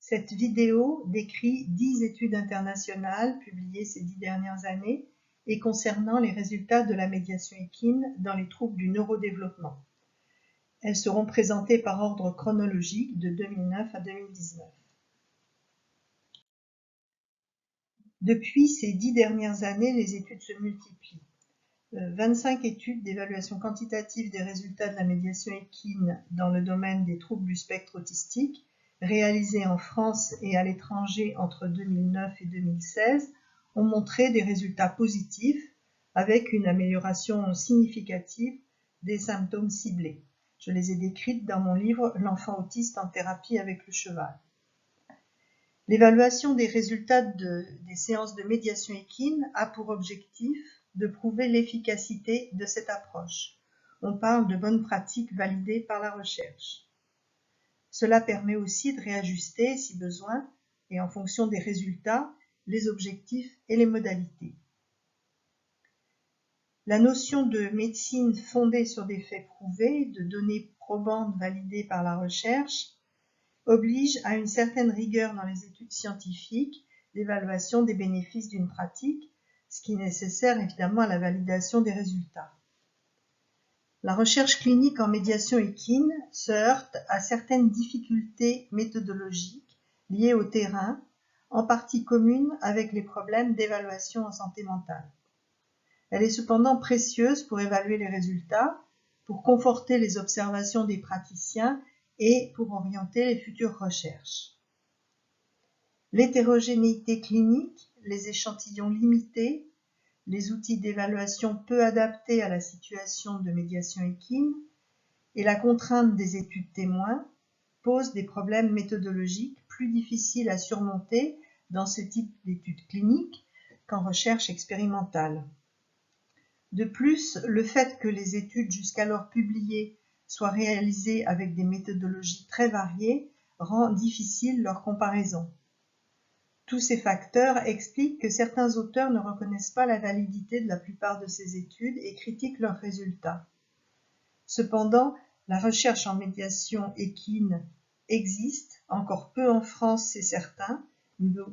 Cette vidéo décrit 10 études internationales publiées ces 10 dernières années et concernant les résultats de la médiation équine dans les troubles du neurodéveloppement. Elles seront présentées par ordre chronologique de 2009 à 2019. Depuis ces 10 dernières années, les études se multiplient. 25 études d'évaluation quantitative des résultats de la médiation équine dans le domaine des troubles du spectre autistique, réalisées en France et à l'étranger entre 2009 et 2016, ont montré des résultats positifs avec une amélioration significative des symptômes ciblés. Je les ai décrites dans mon livre « L'enfant autiste en thérapie avec le cheval ». L'évaluation des résultats des séances de médiation équine a pour objectif de prouver l'efficacité de cette approche. On parle de bonnes pratiques validées par la recherche. Cela permet aussi de réajuster, si besoin, et en fonction des résultats, les objectifs et les modalités. La notion de médecine fondée sur des faits prouvés, de données probantes validées par la recherche, oblige à une certaine rigueur dans les études scientifiques d'évaluation des bénéfices d'une pratique, ce qui est nécessaire évidemment à la validation des résultats. La recherche clinique en médiation équine se heurte à certaines difficultés méthodologiques liées au terrain, en partie communes avec les problèmes d'évaluation en santé mentale. Elle est cependant précieuse pour évaluer les résultats, pour conforter les observations des praticiens et pour orienter les futures recherches. L'hétérogénéité clinique, les échantillons limités, les outils d'évaluation peu adaptés à la situation de médiation équine et la contrainte des études témoins posent des problèmes méthodologiques plus difficiles à surmonter dans ce type d'études cliniques qu'en recherche expérimentale. De plus, le fait que les études jusqu'alors publiées soient réalisées avec des méthodologies très variées rend difficile leur comparaison. Tous ces facteurs expliquent que certains auteurs ne reconnaissent pas la validité de la plupart de ces études et critiquent leurs résultats. Cependant, la recherche en médiation équine existe, encore peu en France c'est certain,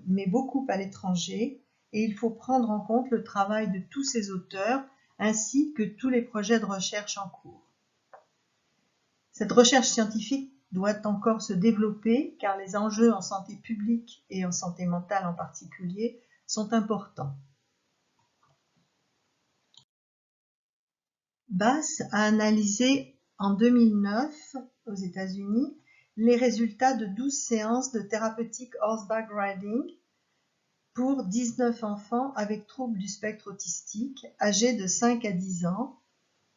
mais beaucoup à l'étranger, et il faut prendre en compte le travail de tous ces auteurs ainsi que tous les projets de recherche en cours. Cette recherche scientifique doit encore se développer car les enjeux en santé publique et en santé mentale en particulier sont importants. Bass a analysé en 2009 aux États-Unis les résultats de 12 séances de thérapeutique horseback riding pour 19 enfants avec troubles du spectre autistique âgés de 5 à 10 ans,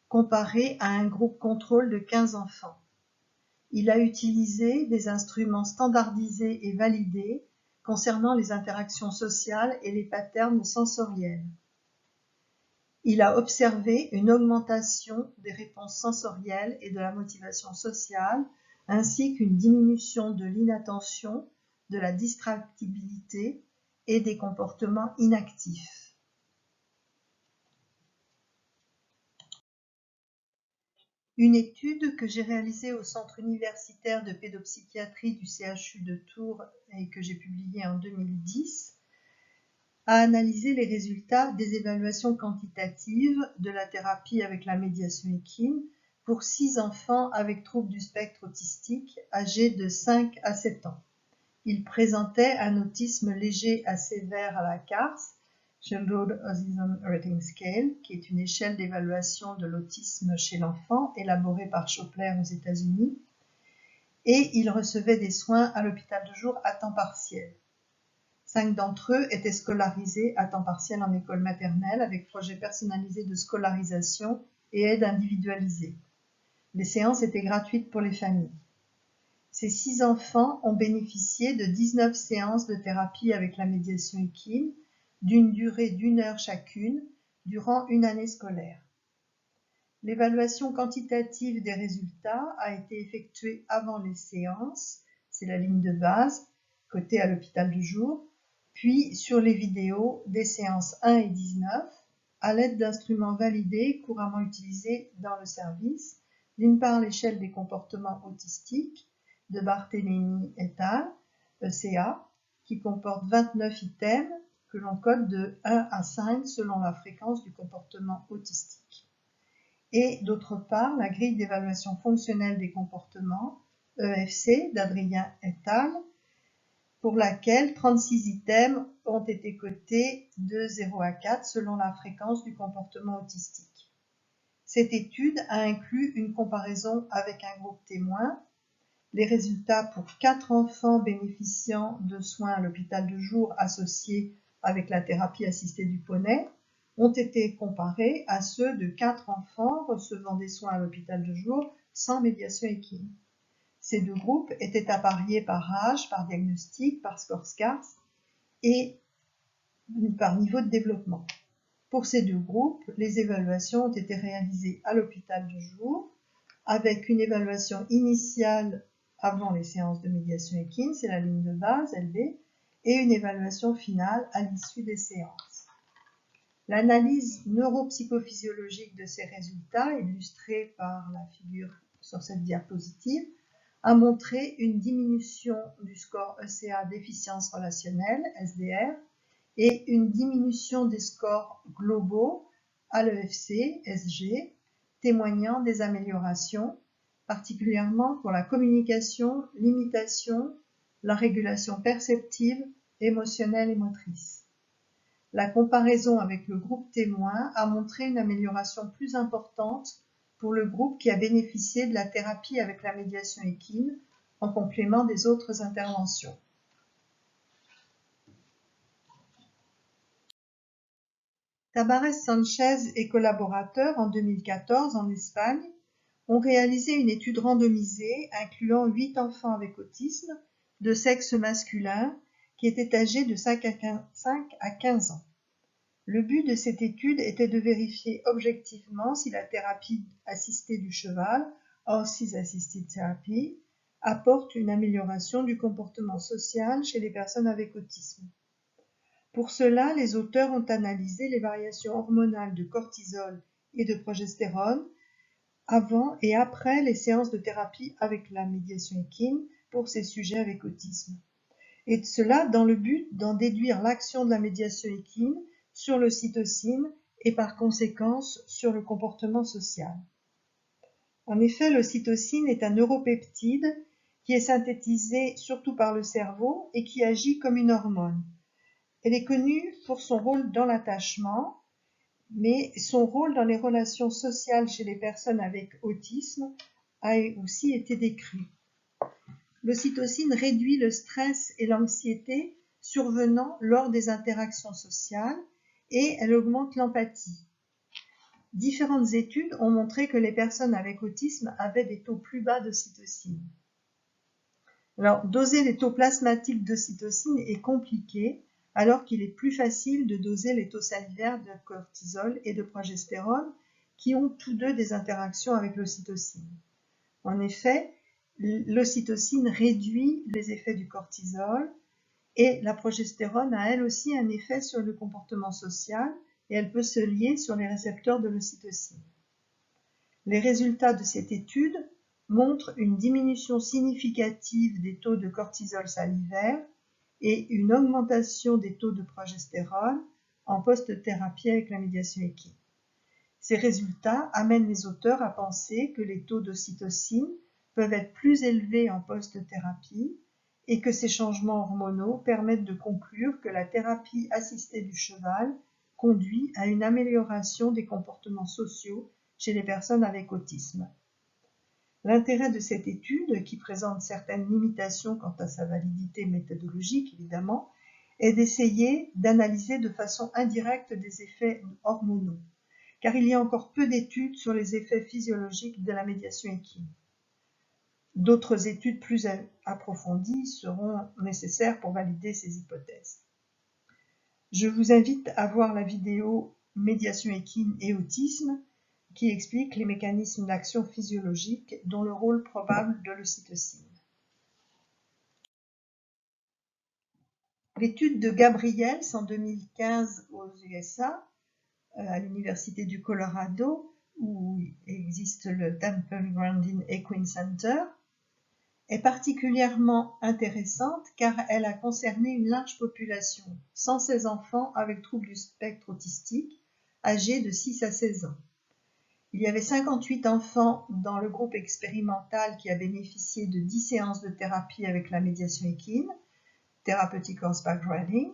comparés à un groupe contrôle de 15 enfants. Il a utilisé des instruments standardisés et validés concernant les interactions sociales et les patterns sensoriels. Il a observé une augmentation des réponses sensorielles et de la motivation sociale, ainsi qu'une diminution de l'inattention, de la distractibilité et des comportements inactifs. Une étude que j'ai réalisée au Centre universitaire de pédopsychiatrie du CHU de Tours et que j'ai publiée en 2010 a analysé les résultats des évaluations quantitatives de la thérapie avec la médiation équine pour 6 enfants avec troubles du spectre autistique âgés de 5 à 7 ans. Ils présentaient un autisme léger à sévère à la CARS, Childhood Autism Rating Scale, qui est une échelle d'évaluation de l'autisme chez l'enfant élaborée par Schopler aux États-Unis, et ils recevaient des soins à l'hôpital de jour à temps partiel. 5 d'entre eux étaient scolarisés à temps partiel en école maternelle avec projet personnalisé de scolarisation et aide individualisée. Les séances étaient gratuites pour les familles. Ces 6 enfants ont bénéficié de 19 séances de thérapie avec la médiation équine, d'une durée d'1 heure chacune, durant une année scolaire. L'évaluation quantitative des résultats a été effectuée avant les séances, c'est la ligne de base, cotée à l'hôpital de jour, puis sur les vidéos des séances 1 et 19, à l'aide d'instruments validés couramment utilisés dans le service, d'une part l'échelle des comportements autistiques de Barthélémy et al., ECA, qui comporte 29 items que l'on code de 1 à 5 selon la fréquence du comportement autistique. Et d'autre part, la grille d'évaluation fonctionnelle des comportements, EFC, d'Adrien et al., pour laquelle 36 items ont été cotés de 0 à 4 selon la fréquence du comportement autistique. Cette étude a inclus une comparaison avec un groupe témoin. Les résultats pour 4 enfants bénéficiant de soins à l'hôpital de jour associés avec la thérapie assistée du poney ont été comparés à ceux de 4 enfants recevant des soins à l'hôpital de jour sans médiation équine. Ces deux groupes étaient appariés par âge, par diagnostic, par score SCARS et par niveau de développement. Pour ces deux groupes, les évaluations ont été réalisées à l'hôpital de jour avec une évaluation initiale avant les séances de médiation équine, c'est la ligne de base, LB, et une évaluation finale à l'issue des séances. L'analyse neuropsychophysiologique de ces résultats, illustrée par la figure sur cette diapositive, a montré une diminution du score ECA déficience relationnelle, SDR, et une diminution des scores globaux à l'EFC, SG, témoignant des améliorations, particulièrement pour la communication, l'imitation, la régulation perceptive, émotionnelle et motrice. La comparaison avec le groupe témoin a montré une amélioration plus importante pour le groupe qui a bénéficié de la thérapie avec la médiation équine en complément des autres interventions. Tabarez Sanchez et collaborateurs en 2014 en Espagne ont réalisé une étude randomisée incluant 8 enfants avec autisme de sexe masculin qui étaient âgés de 5 à 15 ans. Le but de cette étude était de vérifier objectivement si la thérapie assistée du cheval, Horses Assisted Therapy, apporte une amélioration du comportement social chez les personnes avec autisme. Pour cela, les auteurs ont analysé les variations hormonales de cortisol et de progestérone avant et après les séances de thérapie avec la médiation équine pour ces sujets avec autisme. Et cela dans le but d'en déduire l'action de la médiation équine sur l'ocytocine et par conséquence sur le comportement social. En effet, l'ocytocine est un neuropeptide qui est synthétisé surtout par le cerveau et qui agit comme une hormone. Elle est connue pour son rôle dans l'attachement, mais son rôle dans les relations sociales chez les personnes avec autisme a aussi été décrit. L'ocytocine réduit le stress et l'anxiété survenant lors des interactions sociales et elle augmente l'empathie. Différentes études ont montré que les personnes avec autisme avaient des taux plus bas d'ocytocine. Alors, doser les taux plasmatiques d'ocytocine est compliqué, alors qu'il est plus facile de doser les taux salivaires de cortisol et de progestérone, qui ont tous deux des interactions avec l'ocytocine. En effet, l'ocytocine réduit les effets du cortisol et la progestérone a elle aussi un effet sur le comportement social et elle peut se lier sur les récepteurs de l'ocytocine. Les résultats de cette étude montrent une diminution significative des taux de cortisol salivaire et une augmentation des taux de progestérone en post-thérapie avec la médiation équine. Ces résultats amènent les auteurs à penser que les taux d'ocytocine peuvent être plus élevés en post-thérapie et que ces changements hormonaux permettent de conclure que la thérapie assistée du cheval conduit à une amélioration des comportements sociaux chez les personnes avec autisme. L'intérêt de cette étude, qui présente certaines limitations quant à sa validité méthodologique évidemment, est d'essayer d'analyser de façon indirecte des effets hormonaux, car il y a encore peu d'études sur les effets physiologiques de la médiation équine. D'autres études plus approfondies seront nécessaires pour valider ces hypothèses. Je vous invite à voir la vidéo Médiation équine et autisme qui explique les mécanismes d'action physiologique dont le rôle probable de l'ocytocine. L'étude de Gabriels en 2015 aux USA, à l'Université du Colorado, où existe le Temple Grandin Equine Center, est particulièrement intéressante car elle a concerné une large population, 116 enfants avec troubles du spectre autistique, âgés de 6 à 16 ans. Il y avait 58 enfants dans le groupe expérimental qui a bénéficié de 10 séances de thérapie avec la médiation équine, Therapeutic Horseback Riding,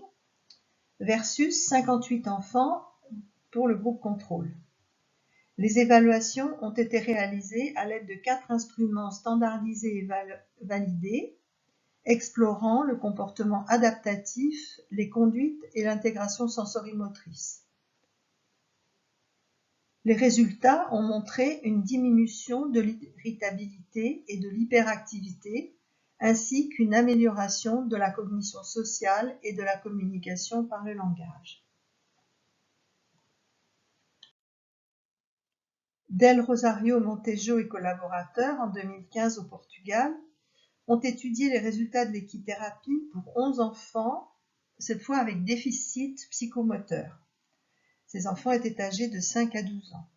versus 58 enfants pour le groupe contrôle. Les évaluations ont été réalisées à l'aide de 4 instruments standardisés et validés, explorant le comportement adaptatif, les conduites et l'intégration sensorimotrice. Les résultats ont montré une diminution de l'irritabilité et de l'hyperactivité, ainsi qu'une amélioration de la cognition sociale et de la communication par le langage. Del Rosario Montejo et collaborateurs, en 2015 au Portugal, ont étudié les résultats de l'équithérapie pour 11 enfants, cette fois avec déficit psychomoteur. Ces enfants étaient âgés de 5 à 12 ans.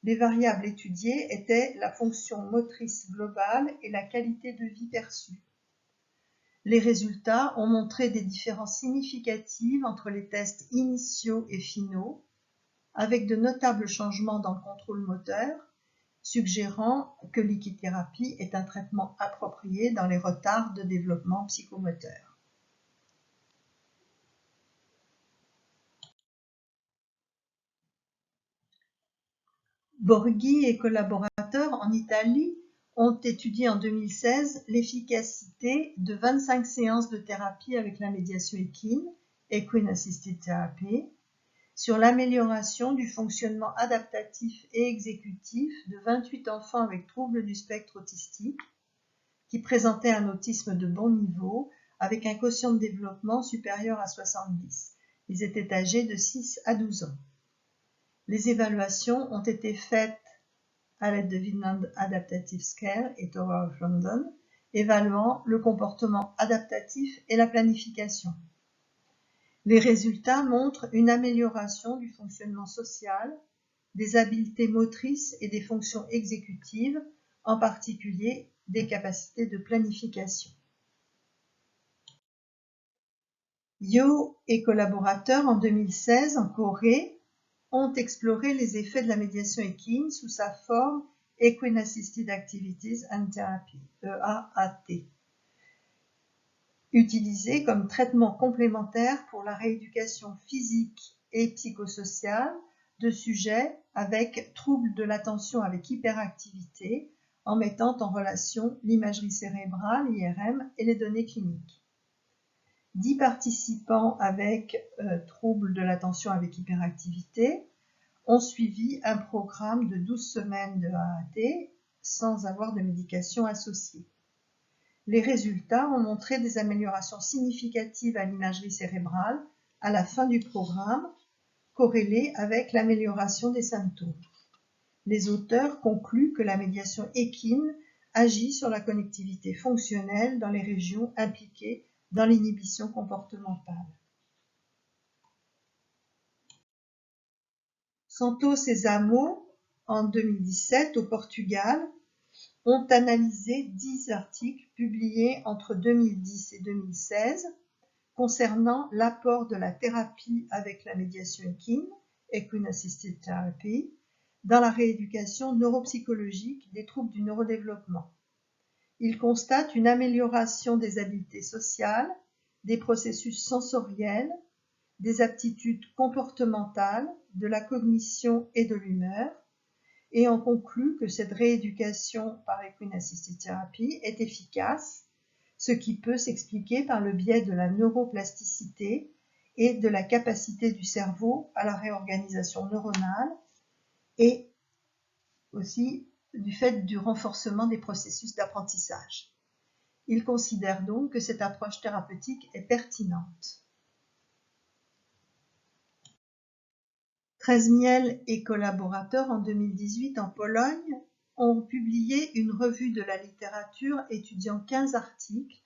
Les variables étudiées étaient la fonction motrice globale et la qualité de vie perçue. Les résultats ont montré des différences significatives entre les tests initiaux et finaux, avec de notables changements dans le contrôle moteur, suggérant que l'équithérapie est un traitement approprié dans les retards de développement psychomoteur. Borghi et collaborateurs en Italie ont étudié en 2016 l'efficacité de 25 séances de thérapie avec la médiation équine, Equine Assisted Therapy, sur l'amélioration du fonctionnement adaptatif et exécutif de 28 enfants avec troubles du spectre autistique qui présentaient un autisme de bon niveau avec un quotient de développement supérieur à 70. Ils étaient âgés de 6 à 12 ans. Les évaluations ont été faites à l'aide de Vinland Adaptative Scale et Tower of London, évaluant le comportement adaptatif et la planification. Les résultats montrent une amélioration du fonctionnement social, des habiletés motrices et des fonctions exécutives, en particulier des capacités de planification. Yo et collaborateurs en 2016 en Corée ont exploré les effets de la médiation équine sous sa forme Equine Assisted Activities and Therapy, EAAT, utilisée comme traitement complémentaire pour la rééducation physique et psychosociale de sujets avec troubles de l'attention avec hyperactivité en mettant en relation l'imagerie cérébrale, IRM, et les données cliniques. 10 participants avec troubles de l'attention avec hyperactivité ont suivi un programme de 12 semaines de AAT sans avoir de médication associée. Les résultats ont montré des améliorations significatives à l'imagerie cérébrale à la fin du programme, corrélées avec l'amélioration des symptômes. Les auteurs concluent que la médiation équine agit sur la connectivité fonctionnelle dans les régions impliquées dans l'inhibition comportementale. Santos et Zamo, en 2017 au Portugal, ont analysé 10 articles publiés entre 2010 et 2016 concernant l'apport de la thérapie avec la médiation équine, Equine Assisted Therapy, dans la rééducation neuropsychologique des troubles du neurodéveloppement. Ils constatent une amélioration des habiletés sociales, des processus sensoriels, des aptitudes comportementales, de la cognition et de l'humeur, et en conclut que cette rééducation par Equine Assisted Therapy est efficace, ce qui peut s'expliquer par le biais de la neuroplasticité et de la capacité du cerveau à la réorganisation neuronale et aussi du fait du renforcement des processus d'apprentissage. Il considère donc que cette approche thérapeutique est pertinente. Tresmiel et collaborateurs en 2018 en Pologne ont publié une revue de la littérature étudiant 15 articles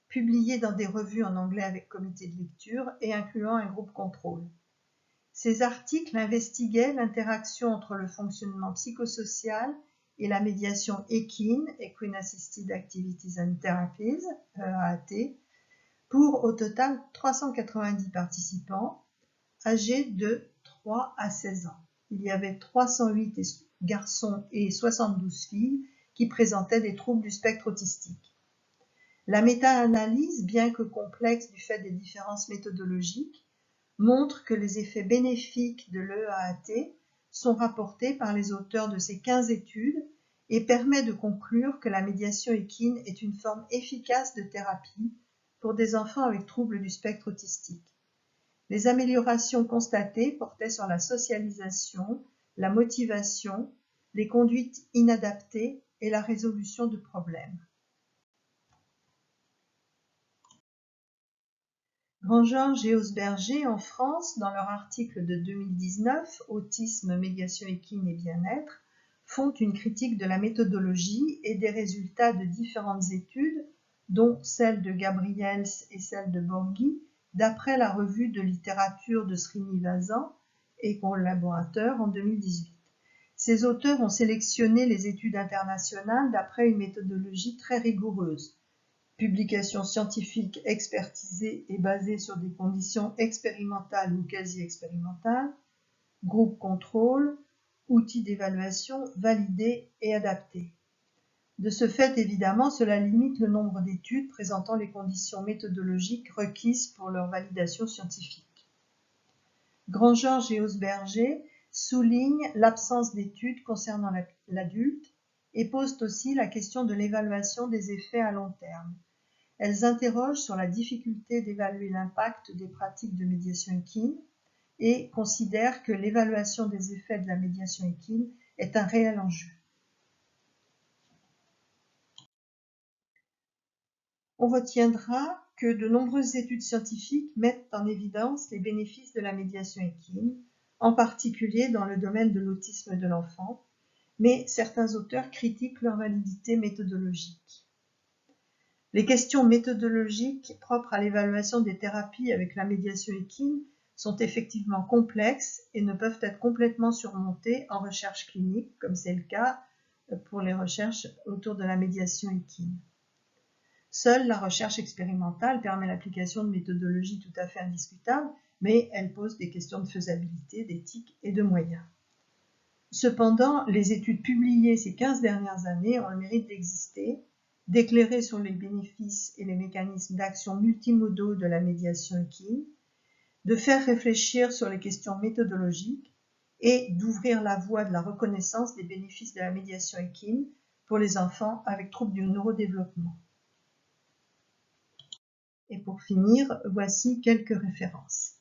publiés dans des revues en anglais avec comité de lecture et incluant un groupe contrôle. Ces articles investiguaient l'interaction entre le fonctionnement psychosocial et la médiation équine, Equine Assisted Activities and Therapies, EAT, pour au total 390 participants âgés de 3 à 16 ans. Il y avait 308 garçons et 72 filles qui présentaient des troubles du spectre autistique. La méta-analyse, bien que complexe du fait des différences méthodologiques, montre que les effets bénéfiques de l'EAT sont rapportés par les auteurs de ces 15 études et permet de conclure que la médiation équine est une forme efficace de thérapie pour des enfants avec troubles du spectre autistique. Les améliorations constatées portaient sur la socialisation, la motivation, les conduites inadaptées et la résolution de problèmes. Grand-Georges et Osberger en France, dans leur article de 2019, Autisme, médiation équine et bien-être, font une critique de la méthodologie et des résultats de différentes études, dont celle de Gabriels et celle de Borghi, d'après la revue de littérature de Srinivasan et collaborateurs en 2018. Ces auteurs ont sélectionné les études internationales d'après une méthodologie très rigoureuse. Publications scientifiques expertisées et basées sur des conditions expérimentales ou quasi-expérimentales, groupe contrôle, outils d'évaluation validés et adaptés. De ce fait, évidemment, cela limite le nombre d'études présentant les conditions méthodologiques requises pour leur validation scientifique. Grand-Georges et Osberger soulignent l'absence d'études concernant l'adulte et posent aussi la question de l'évaluation des effets à long terme. Elles interrogent sur la difficulté d'évaluer l'impact des pratiques de médiation équine et considèrent que l'évaluation des effets de la médiation équine est un réel enjeu. On retiendra que de nombreuses études scientifiques mettent en évidence les bénéfices de la médiation équine, en particulier dans le domaine de l'autisme de l'enfant, mais certains auteurs critiquent leur validité méthodologique. Les questions méthodologiques propres à l'évaluation des thérapies avec la médiation équine sont effectivement complexes et ne peuvent être complètement surmontées en recherche clinique, comme c'est le cas pour les recherches autour de la médiation équine. Seule la recherche expérimentale permet l'application de méthodologies tout à fait indiscutables, mais elle pose des questions de faisabilité, d'éthique et de moyens. Cependant, les études publiées ces 15 dernières années ont le mérite d'exister, d'éclairer sur les bénéfices et les mécanismes d'action multimodaux de la médiation équine, de faire réfléchir sur les questions méthodologiques et d'ouvrir la voie de la reconnaissance des bénéfices de la médiation équine pour les enfants avec troubles du neurodéveloppement. Et pour finir, voici quelques références.